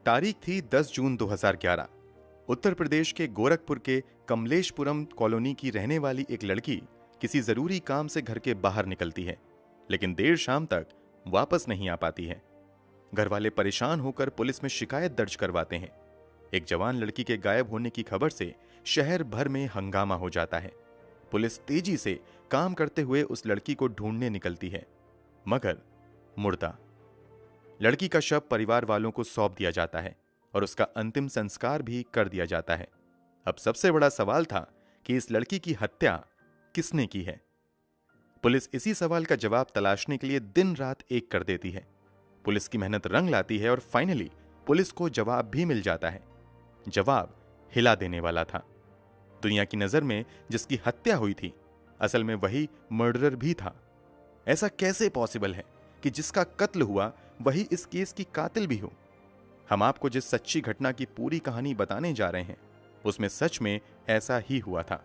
तारीख थी 10 जून 2011। उत्तर प्रदेश के गोरखपुर के कमलेशपुरम कॉलोनी की रहने वाली एक लड़की किसी जरूरी काम से घर के बाहर निकलती है, लेकिन देर शाम तक वापस नहीं आ पाती है। घर वाले परेशान होकर पुलिस में शिकायत दर्ज करवाते हैं। एक जवान लड़की के गायब होने की खबर से शहर भर में हंगामा हो जाता है। पुलिस तेजी से काम करते हुए उस लड़की को ढूंढने निकलती है, मगर मुर्दा। लड़की का शव परिवार वालों को सौंप दिया जाता है और उसका अंतिम संस्कार भी कर दिया जाता है। अब सबसे बड़ा सवाल था कि इस लड़की की हत्या किसने की है। पुलिस इसी सवाल का जवाब तलाशने के लिए दिन रात एक कर देती है। पुलिस की मेहनत रंग लाती है और फाइनली पुलिस को जवाब भी मिल जाता है। जवाब हिला देने वाला था। दुनिया की नजर में जिसकी हत्या हुई थी, असल में वही मर्डरर भी था। ऐसा कैसे पॉसिबल है कि जिसका कत्ल हुआ वही इस केस की कातिल भी हो। हम आपको जिस सच्ची घटना की पूरी कहानी बताने जा रहे हैं, उसमें सच में ऐसा ही हुआ था।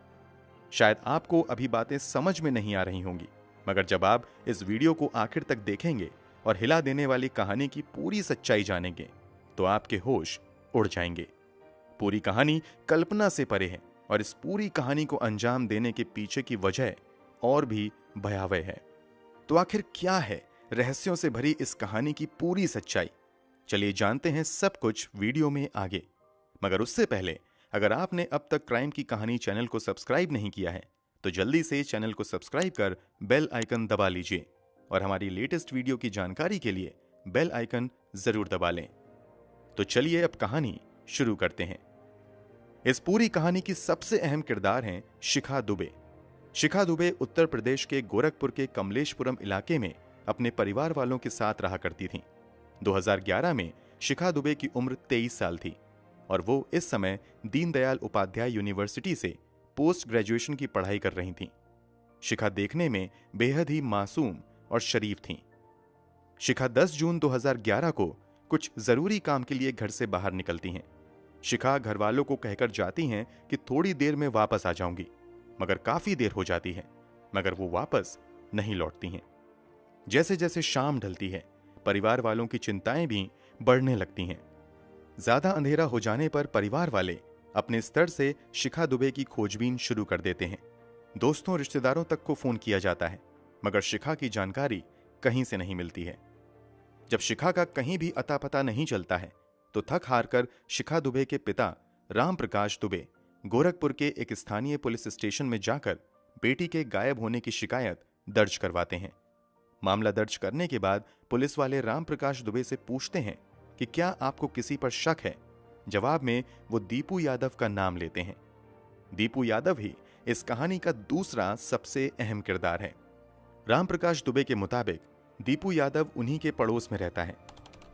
शायद आपको अभी बातें समझ में नहीं आ रही होंगी, मगर जब आप इस वीडियो को आखिर तक देखेंगे और हिला देने वाली कहानी की पूरी सच्चाई जानेंगे, तो आपके होश उड़ जाएंगे। पूरी कहानी कल्पना से परे है और इस पूरी कहानी को अंजाम देने के पीछे की वजह और भी भयावह है। तो आखिर क्या है रहस्यों से भरी इस कहानी की पूरी सच्चाई? चलिए जानते हैं सब कुछ वीडियो में आगे। मगर उससे पहले अगर आपने अब तक क्राइम की कहानी चैनल को सब्सक्राइब नहीं किया है, तो जल्दी से चैनल को सब्सक्राइब कर बेल आइकन दबा लीजिए और हमारी लेटेस्ट वीडियो की जानकारी के लिए बेल आइकन जरूर दबा लें। तो चलिए अब कहानी शुरू करते हैं। इस पूरी कहानी की सबसे अहम किरदार हैं शिखा दुबे। शिखा दुबे उत्तर प्रदेश के गोरखपुर के कमलेशपुरम इलाके में अपने परिवार वालों के साथ रहा करती थीं। 2011 में शिखा दुबे की उम्र 23 साल थी और वो इस समय दीनदयाल उपाध्याय यूनिवर्सिटी से पोस्ट ग्रेजुएशन की पढ़ाई कर रही थीं। शिखा देखने में बेहद ही मासूम और शरीफ थीं। शिखा 10 जून 2011 को कुछ जरूरी काम के लिए घर से बाहर निकलती हैं। शिखा घर वालों को कहकर जाती हैं कि थोड़ी देर में वापस आ जाऊंगी, मगर काफी देर हो जाती है, मगर वो वापस नहीं लौटती हैं। जैसे जैसे शाम ढलती है, परिवार वालों की चिंताएं भी बढ़ने लगती हैं। ज्यादा अंधेरा हो जाने पर परिवार वाले अपने स्तर से शिखा दुबे की खोजबीन शुरू कर देते हैं। दोस्तों, रिश्तेदारों तक को फोन किया जाता है, मगर शिखा की जानकारी कहीं से नहीं मिलती है। जब शिखा का कहीं भी अता पता नहीं चलता है, तो थक हार कर शिखा दुबे के पिता राम प्रकाश दुबे गोरखपुर के एक स्थानीय पुलिस स्टेशन में जाकर बेटी के गायब होने की शिकायत दर्ज करवाते हैं। मामला दर्ज करने के बाद पुलिस वाले राम प्रकाश दुबे से पूछते हैं कि क्या आपको किसी पर शक है। जवाब में वो दीपू यादव का नाम लेते हैं। दीपू यादव ही इस कहानी का दूसरा सबसे अहम किरदार है। राम प्रकाश दुबे के मुताबिक दीपू यादव उन्हीं के पड़ोस में रहता है।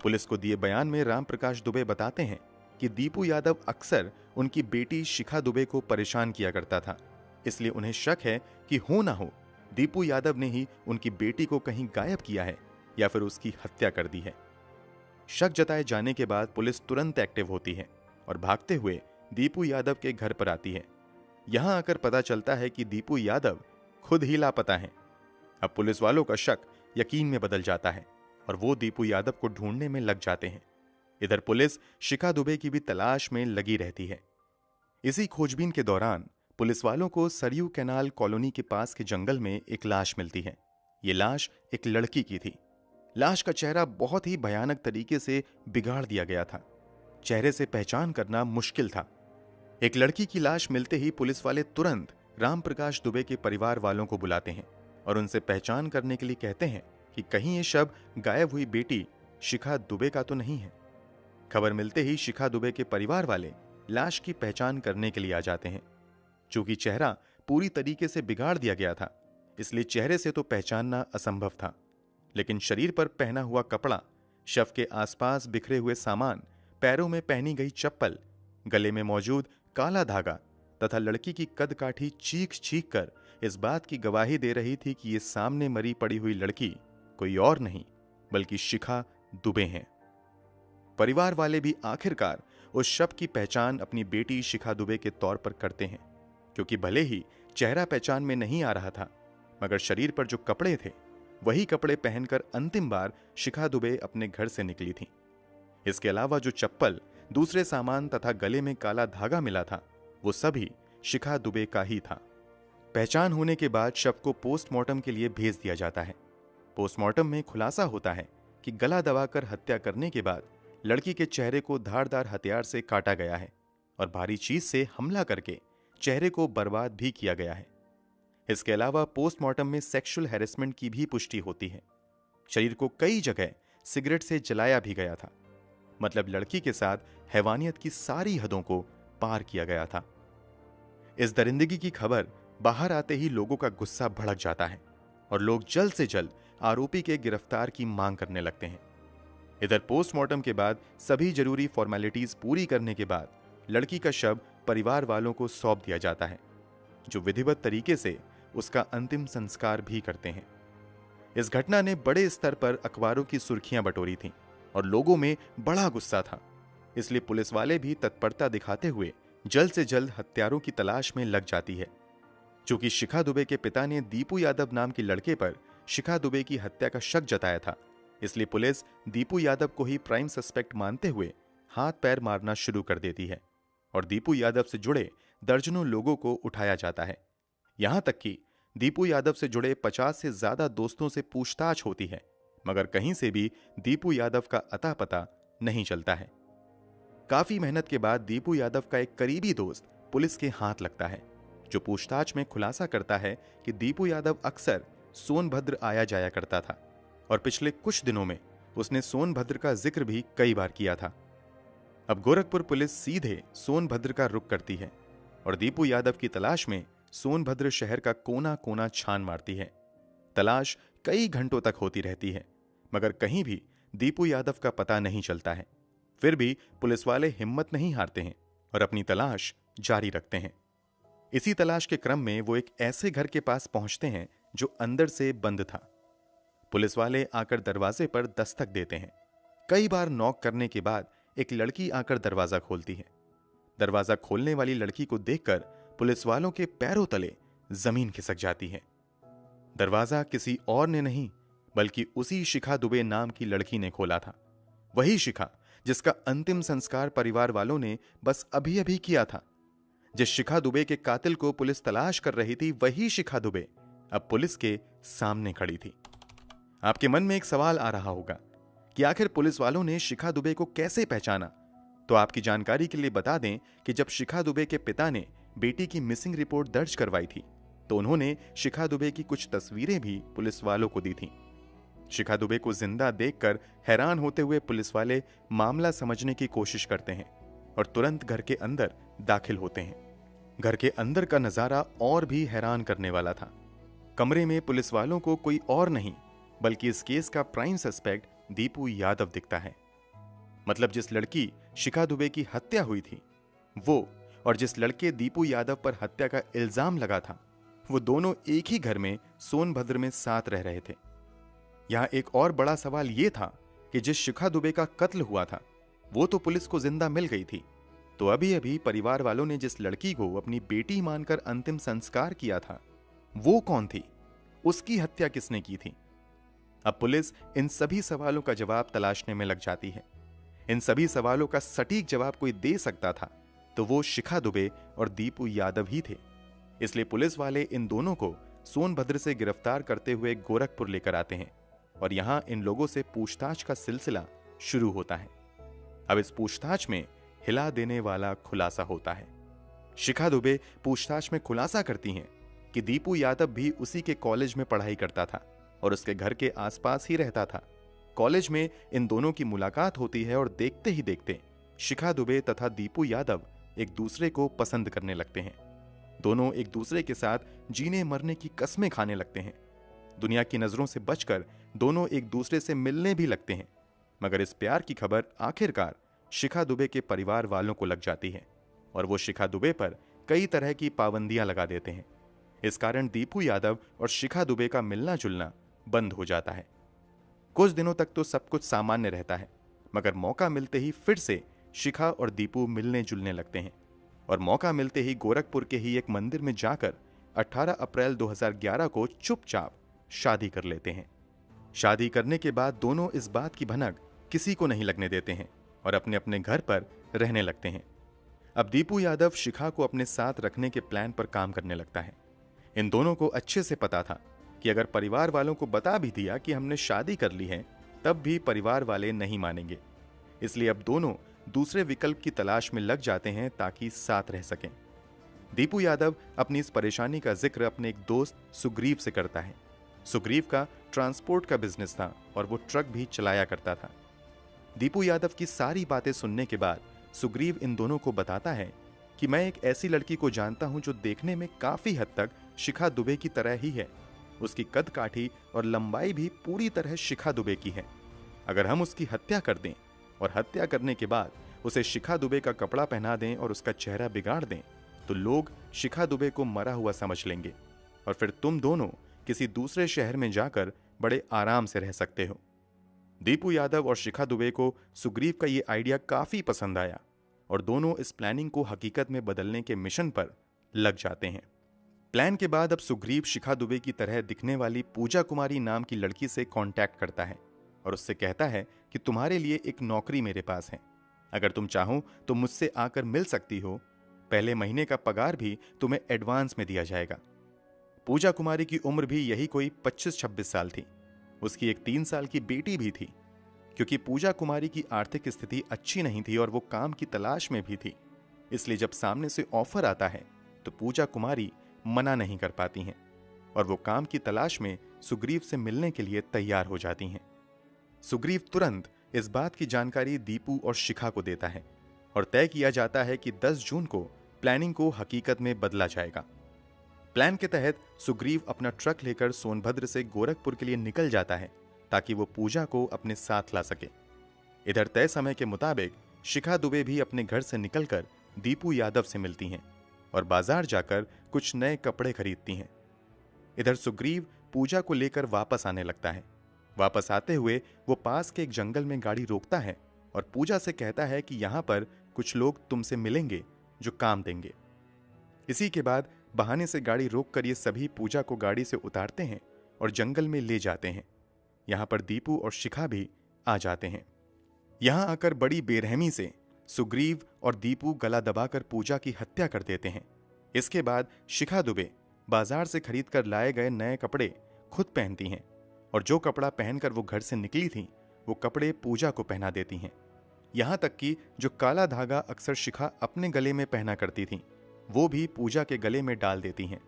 पुलिस को दिए बयान में राम प्रकाश दुबे बताते हैं कि दीपू यादव अक्सर उनकी बेटी शिखा दुबे को परेशान किया करता था, इसलिए उन्हें शक है कि हो ना हो दीपू यादव ने ही उनकी बेटी को कहीं गायब किया है या फिर उसकी हत्या कर दी है। शक जताए जाने के बाद पुलिस तुरंत एक्टिव होती है और भागते हुए दीपू यादव के घर पर आती है। यहां आकर पता चलता है कि दीपू यादव खुद ही लापता हैं। अब पुलिस वालों का शक यकीन में बदल जाता है और वो दीपू यादव को ढूंढने में लग जाते हैं। इधर पुलिस शिखा दुबे की भी तलाश में लगी रहती है। इसी खोजबीन के दौरान पुलिस वालों को सरयू कैनाल कॉलोनी के पास के जंगल में एक लाश मिलती है। ये लाश एक लड़की की थी। लाश का चेहरा बहुत ही भयानक तरीके से बिगाड़ दिया गया था। चेहरे से पहचान करना मुश्किल था। एक लड़की की लाश मिलते ही पुलिस वाले तुरंत राम प्रकाश दुबे के परिवार वालों को बुलाते हैं और उनसे पहचान करने के लिए कहते हैं कि कहीं ये शव गायब हुई बेटी शिखा दुबे का तो नहीं है। खबर मिलते ही शिखा दुबे के परिवार वाले लाश की पहचान करने के लिए आ जाते हैं। चूंकि चेहरा पूरी तरीके से बिगाड़ दिया गया था, इसलिए चेहरे से तो पहचानना असंभव था, लेकिन शरीर पर पहना हुआ कपड़ा, शव के आसपास बिखरे हुए सामान, पैरों में पहनी गई चप्पल, गले में मौजूद काला धागा तथा लड़की की कदकाठी चीख चीख कर इस बात की गवाही दे रही थी कि ये सामने मरी पड़ी हुई लड़की कोई और नहीं बल्कि शिखा दुबे हैं। परिवार वाले भी आखिरकार उस शव की पहचान अपनी बेटी शिखा दुबे के तौर पर करते हैं, क्योंकि भले ही चेहरा पहचान में नहीं आ रहा था, मगर शरीर पर जो कपड़े थे वही कपड़े पहनकर अंतिम बार शिखा दुबे अपने घर से निकली थी। इसके अलावा जो चप्पल, दूसरे सामान तथा गले में काला धागा मिला था, वो सभी शिखा दुबे का ही था। पहचान होने के बाद शव को पोस्टमार्टम के लिए भेज दिया जाता है। पोस्टमार्टम में खुलासा होता है कि गला दबाकर हत्या करने के बाद लड़की के चेहरे को धारदार हथियार से काटा गया है और भारी चीज से हमला करके चेहरे को बर्बाद भी किया गया है। इसके अलावा पोस्टमार्टम में सेक्सुअल हैरेसमेंट की भी पुष्टि होती है। शरीर को कई जगह सिगरेट से जलाया भी गया था। मतलब लड़की के साथ हैवानियत की सारी हदों को पार किया गया था। इस दरिंदगी की खबर बाहर आते ही लोगों का गुस्सा भड़क जाता है और लोग जल्द से जल्द आरोपी के गिरफ्तार की मांग करने लगते हैं। इधर पोस्टमार्टम के बाद सभी जरूरी फॉर्मेलिटीज पूरी करने के बाद लड़की का शव परिवार वालों को सौंप दिया जाता है, जो विधिवत तरीके से उसका अंतिम संस्कार भी करते हैं। इस घटना ने बड़े स्तर पर अखबारों की सुर्खियां बटोरी थीं और लोगों में बड़ा गुस्सा था। इसलिए पुलिस वाले भी तत्परता दिखाते हुए जल्द से जल्द हत्यारों की तलाश में लग जाती है। चूंकि शिखा दुबे के पिता ने दीपू यादव नाम के लड़के पर शिखा दुबे की हत्या का शक जताया था, इसलिए पुलिस दीपू यादव को ही प्राइम सस्पेक्ट मानते हुए हाथ पैर मारना शुरू कर देती है और दीपू यादव से जुड़े दर्जनों लोगों को उठाया जाता है। यहां तक कि दीपू यादव से जुड़े 50 से ज्यादा दोस्तों से पूछताछ होती है, मगर कहीं से भी दीपू यादव का अता पता नहीं चलता है। काफी मेहनत के बाद दीपू यादव का एक करीबी दोस्त पुलिस के हाथ लगता है, जो पूछताछ में खुलासा करता है कि दीपू यादव अक्सर सोनभद्र आया जाया करता था और पिछले कुछ दिनों में उसने सोनभद्र का जिक्र भी कई बार किया था। अब गोरखपुर पुलिस सीधे सोनभद्र का रुख करती है और दीपू यादव की तलाश में सोनभद्र शहर का कोना कोना छान मारती है। तलाश कई घंटों तक होती रहती है, मगर कहीं भी दीपू यादव का पता नहीं चलता है। फिर भी पुलिस वाले हिम्मत नहीं हारते हैं और अपनी तलाश जारी रखते हैं। इसी तलाश के क्रम में वो एक ऐसे घर के पास पहुंचते हैं जो अंदर से बंद था। पुलिस वाले आकर दरवाजे पर दस्तक देते हैं। कई बार नॉक करने के बाद एक लड़की आकर दरवाजा खोलती है। दरवाजा खोलने वाली लड़की को देखकर पुलिस वालों के पैरों तले जमीन खिसक जाती है। दरवाजा किसी और ने नहीं बल्कि उसी शिखा दुबे नाम की लड़की ने खोला था। वही शिखा जिसका अंतिम संस्कार परिवार वालों ने बस अभी अभी किया था। जिस शिखा दुबे के कातिल को पुलिस तलाश कर रही थी, वही शिखा दुबे अब पुलिस के सामने खड़ी थी। आपके मन में एक सवाल आ रहा होगा कि आखिर पुलिस वालों ने शिखा दुबे को कैसे पहचाना। तो आपकी जानकारी के लिए बता दें कि जब शिखा दुबे के पिता ने बेटी की मिसिंग रिपोर्ट दर्ज करवाई थी, तो उन्होंने शिखा दुबे की कुछ तस्वीरें भी पुलिस वालों को दी थीं। शिखा दुबे को जिंदा देखकर हैरान होते हुए पुलिस वाले मामला समझने की कोशिश करते हैं और तुरंत घर के अंदर दाखिल होते हैं। घर के अंदर का नजारा और भी हैरान करने वाला था। कमरे में पुलिस वालों को कोई और नहीं बल्कि इस केस का प्राइम सस्पेक्ट दीपू यादव दिखता है। मतलब जिस लड़की शिखा दुबे की हत्या हुई थी, वो और जिस लड़के दीपू यादव पर हत्या का इल्जाम लगा था, वो दोनों एक ही घर में सोनभद्र में साथ रह रहे थे। यहां एक और बड़ा सवाल यह था कि जिस शिखा दुबे का कत्ल हुआ था, वो तो पुलिस को जिंदा मिल गई थी, तो अभी अभी परिवार वालों ने जिस लड़की को अपनी बेटी मानकर अंतिम संस्कार किया था, वो कौन थी? उसकी हत्या किसने की थी? अब पुलिस इन सभी सवालों का जवाब तलाशने में लग जाती है। इन सभी सवालों का सटीक जवाब कोई दे सकता था तो वो शिखा दुबे और दीपू यादव ही थे। इसलिए पुलिस वाले इन दोनों को सोनभद्र से गिरफ्तार करते हुए गोरखपुर लेकर आते हैं और यहां इन लोगों से पूछताछ का सिलसिला शुरू होता है। अब इस पूछताछ में हिला देने वाला खुलासा होता है। शिखा दुबे पूछताछ में खुलासा करती हैं कि दीपू यादव भी उसी के कॉलेज में पढ़ाई करता था और उसके घर के आसपास ही रहता था। कॉलेज में इन दोनों की मुलाकात होती है और देखते ही देखते शिखा दुबे तथा दीपू यादव एक दूसरे को पसंद करने लगते हैं। दोनों एक दूसरे के साथ जीने मरने की कस्में खाने लगते हैं। दुनिया की नजरों से बचकर दोनों एक दूसरे से मिलने भी लगते हैं। मगर इस प्यार की खबर आखिरकार शिखा दुबे के परिवार वालों को लग जाती है और वो शिखा दुबे पर कई तरह की पाबंदियां लगा देते हैं। इस कारण दीपू यादव और शिखा दुबे का मिलना जुलना बंद हो जाता है। कुछ दिनों तक तो सब कुछ सामान्य रहता है, मगर मौका मिलते ही फिर से शिखा और दीपू मिलने जुलने लगते हैं और मौका मिलते ही गोरखपुर के ही एक मंदिर में जाकर 18 अप्रैल 2011 को चुपचाप शादी कर लेते हैं। शादी करने के बाद दोनों इस बात की भनक किसी को नहीं लगने देते हैं और अपने अपने घर पर रहने लगते हैं। अब दीपू यादव शिखा को अपने साथ रखने के प्लान पर काम करने लगता है। इन दोनों को अच्छे से पता था कि अगर परिवार वालों को बता भी दिया कि हमने शादी कर ली है, तब भी परिवार वाले नहीं मानेंगे। इसलिए अब दोनों दूसरे विकल्प की तलाश में लग जाते हैं ताकि साथ रह सकें। दीपू यादव अपनी इस परेशानी का जिक्र अपने एक दोस्त सुग्रीव से करता है। सुग्रीव का ट्रांसपोर्ट का बिजनेस था और वो ट्रक भी चलाया करता था। दीपू यादव की सारी बातें सुनने के बाद सुग्रीव इन दोनों को बताता है कि मैं एक ऐसी लड़की को जानता हूं जो देखने में काफी हद तक शिखा दुबे की तरह ही है। उसकी कद काठी और लंबाई भी पूरी तरह शिखा दुबे की है। अगर हम उसकी हत्या कर दें और हत्या करने के बाद उसे शिखा दुबे का कपड़ा पहना दें और उसका चेहरा बिगाड़ दें, तो लोग शिखा दुबे को मरा हुआ समझ लेंगे और फिर तुम दोनों किसी दूसरे शहर में जाकर बड़े आराम से रह सकते हो। दीपू यादव और शिखा दुबे को सुग्रीव का ये आइडिया काफी पसंद आया और दोनों इस प्लानिंग को हकीकत में बदलने के मिशन पर लग जाते हैं। प्लान के बाद अब सुग्रीव शिखा दुबे की तरह दिखने वाली पूजा कुमारी नाम की लड़की से कांटेक्ट करता है और उससे कहता है कि तुम्हारे लिए एक नौकरी मेरे पास है, अगर तुम चाहो तो मुझसे आकर मिल सकती हो। पहले महीने का पगार भी तुम्हें एडवांस में दिया जाएगा। पूजा कुमारी की उम्र भी यही कोई 25-26 साल थी। उसकी एक 3 साल की बेटी भी थी। क्योंकि पूजा कुमारी की आर्थिक स्थिति अच्छी नहीं थी और वो काम की तलाश में भी थी, इसलिए जब सामने से ऑफर आता है तो पूजा कुमारी मना नहीं कर पाती हैं और वो काम की तलाश में सुग्रीव से मिलने के लिए तैयार हो जाती हैं। सुग्रीव तुरंत इस बात की जानकारी दीपू और शिखा को देता है और तय किया जाता है कि 10 जून को प्लानिंग को हकीकत में बदला जाएगा। प्लान के तहत सुग्रीव अपना ट्रक लेकर सोनभद्र से गोरखपुर के लिए निकल जाता है ताकि वो पूजा को अपने साथ ला सके। इधर तय समय के मुताबिक शिखा दुबे भी अपने घर से निकलकर दीपू यादव से मिलती हैं और बाजार जाकर कुछ नए कपड़े खरीदती हैं। इधर सुग्रीव पूजा को लेकर वापस आने लगता है। वापस आते हुए वो पास के एक जंगल में गाड़ी रोकता है और पूजा से कहता है कि यहां पर कुछ लोग तुमसे मिलेंगे जो काम देंगे। इसी के बाद बहाने से गाड़ी रोककर ये सभी पूजा को गाड़ी से उतारते हैं और जंगल में ले जाते हैं। यहां पर दीपू और शिखा भी आ जाते हैं। यहां आकर बड़ी बेरहमी से सुग्रीव और दीपू गला दबाकर पूजा की हत्या कर देते हैं। इसके बाद शिखा दुबे बाजार से खरीद कर लाए गए नए कपड़े खुद पहनती हैं और जो कपड़ा पहनकर वो घर से निकली थी वो कपड़े पूजा को पहना देती हैं। यहां तक कि जो काला धागा अक्सर शिखा अपने गले में पहना करती थी वो भी पूजा के गले में डाल देती हैं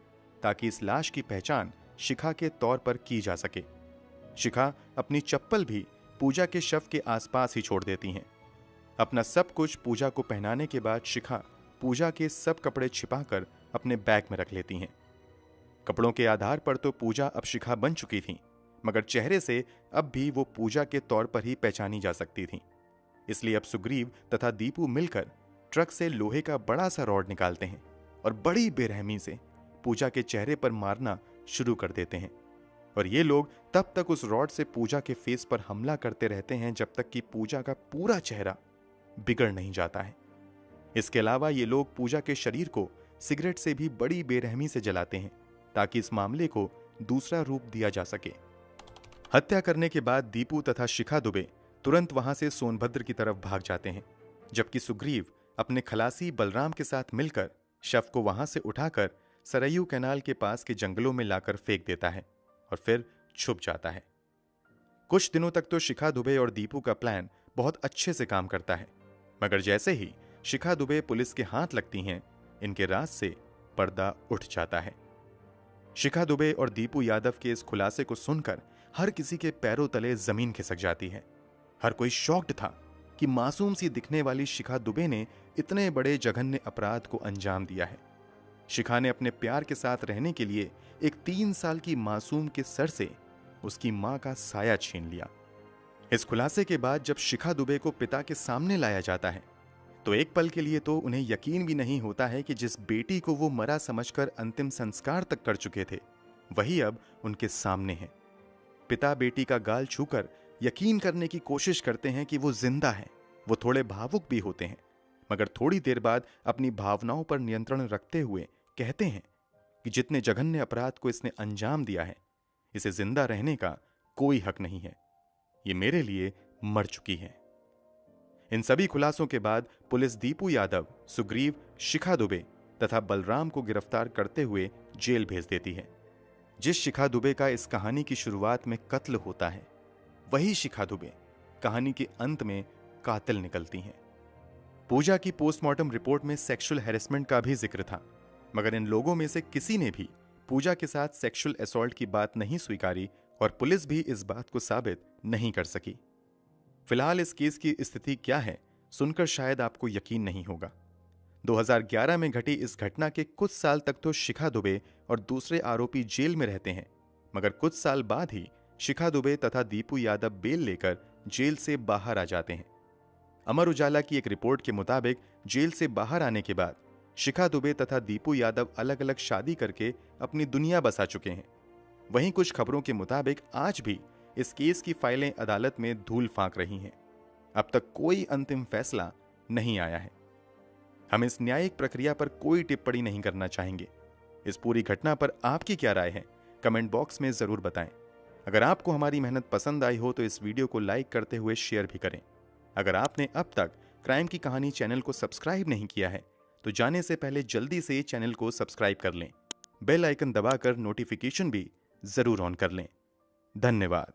ताकि इस लाश की पहचान शिखा के तौर पर की जा सके। शिखा अपनी चप्पल भी पूजा के शव के आसपास ही छोड़ देती हैं। अपना सब कुछ पूजा को पहनाने के बाद शिखा पूजा के सब कपड़े छिपाकर अपने बैग में रख लेती हैं। कपड़ों के आधार पर तो पूजा अब शिखा बन चुकी थी, मगर चेहरे से अब भी वो पूजा के तौर पर ही पहचानी जा सकती थी। इसलिए अब सुग्रीव तथा दीपू मिलकर ट्रक से लोहे का बड़ा सा रॉड निकालते हैं और बड़ी बेरहमी से पूजा के चेहरे पर मारना शुरू कर देते हैं। और ये लोग तब तक उस रॉड से पूजा के फेस पर हमला करते रहते हैं जब तक कि पूजा का पूरा चेहरा बिगड़ नहीं जाता है। इसके अलावा ये लोग पूजा के शरीर को सिगरेट से भी बड़ी बेरहमी से जलाते हैं ताकि इस मामले को दूसरा रूप दिया जा सके। हत्या करने के बाद दीपू तथा शिखा दुबे तुरंत वहां से सोनभद्र की तरफ भाग जाते हैं, जबकि सुग्रीव अपने खलासी बलराम के साथ मिलकर शव को वहां से उठाकर सरयू कैनाल के पास के जंगलों में लाकर फेंक देता है और फिर छुप जाता है। कुछ दिनों तक तो शिखा दुबे और दीपू का प्लान बहुत अच्छे से काम करता है, मगर जैसे ही शिखा दुबे पुलिस के हाथ लगती हैं, इनके राज से पर्दा उठ जाता है। शिखा दुबे और दीपू यादव के इस खुलासे को सुनकर हर किसी के पैरों तले जमीन खिसक जाती है। हर कोई शॉक्ड था कि मासूम सी दिखने वाली शिखा दुबे ने इतने बड़े जघन्य अपराध को अंजाम दिया है। शिखा ने अपने प्यार के साथ रहने के लिए एक 3 साल की मासूम के सर से उसकी मां का साया छीन लिया। इस खुलासे के बाद जब शिखा दुबे को पिता के सामने लाया जाता है तो एक पल के लिए तो उन्हें यकीन भी नहीं होता है कि जिस बेटी को वो मरा समझकर अंतिम संस्कार तक कर चुके थे वही अब उनके सामने है। पिता बेटी का गाल छूकर यकीन करने की कोशिश करते हैं कि वो जिंदा है। वो थोड़े भावुक भी होते हैं, मगर थोड़ी देर बाद अपनी भावनाओं पर नियंत्रण रखते हुए कहते हैं कि जितने जघन्य अपराध को इसने अंजाम दिया है, इसे जिंदा रहने का कोई हक नहीं है। ये मेरे लिए मर चुकी है। इन सभी खुलासों के बाद पुलिस दीपू यादव, सुग्रीव, शिखा दुबे तथा बलराम को गिरफ्तार करते हुए जेल भेज देती है। जिस शिखा दुबे का इस कहानी की शुरुआत में कत्ल होता है, वही शिखा दुबे कहानी के अंत में कातिल निकलती हैं। पूजा की पोस्टमार्टम रिपोर्ट में सेक्सुअल हैरेसमेंट का भी जिक्र था, मगर इन लोगों में से किसी ने भी पूजा के साथ सेक्सुअल असॉल्ट की बात नहीं स्वीकारी और पुलिस भी इस बात को साबित नहीं कर सकी। फिलहाल इस केस की स्थिति क्या है, सुनकर शायद आपको यकीन नहीं होगा। 2011 में घटी इस घटना के कुछ साल तक तो शिखा दुबे और दूसरे आरोपी जेल में रहते हैं, मगर कुछ साल बाद ही शिखा दुबे तथा दीपू यादव बेल लेकर जेल से बाहर आ जाते हैं। अमर उजाला की एक रिपोर्ट के मुताबिक जेल से बाहर आने के बाद शिखा दुबे तथा दीपू यादव अलग अलग शादी करके अपनी दुनिया बसा चुके हैं। वहीं कुछ खबरों के मुताबिक आज भी इस केस की फाइलें अदालत में धूल फांक रही हैं। अब तक कोई अंतिम फैसला नहीं आया है। हम इस न्यायिक प्रक्रिया पर कोई टिप्पणी नहीं करना चाहेंगे। इस पूरी घटना पर आपकी क्या राय है, कमेंट बॉक्स में जरूर बताएं। अगर आपको हमारी मेहनत पसंद आई हो तो इस वीडियो को लाइक करते हुए शेयर भी करें। अगर आपने अब तक क्राइम की कहानी चैनल को सब्सक्राइब नहीं किया है तो जाने से पहले जल्दी से चैनल को सब्सक्राइब कर लें। बेल आइकन दबाकर नोटिफिकेशन भी जरूर ऑन कर लें। धन्यवाद।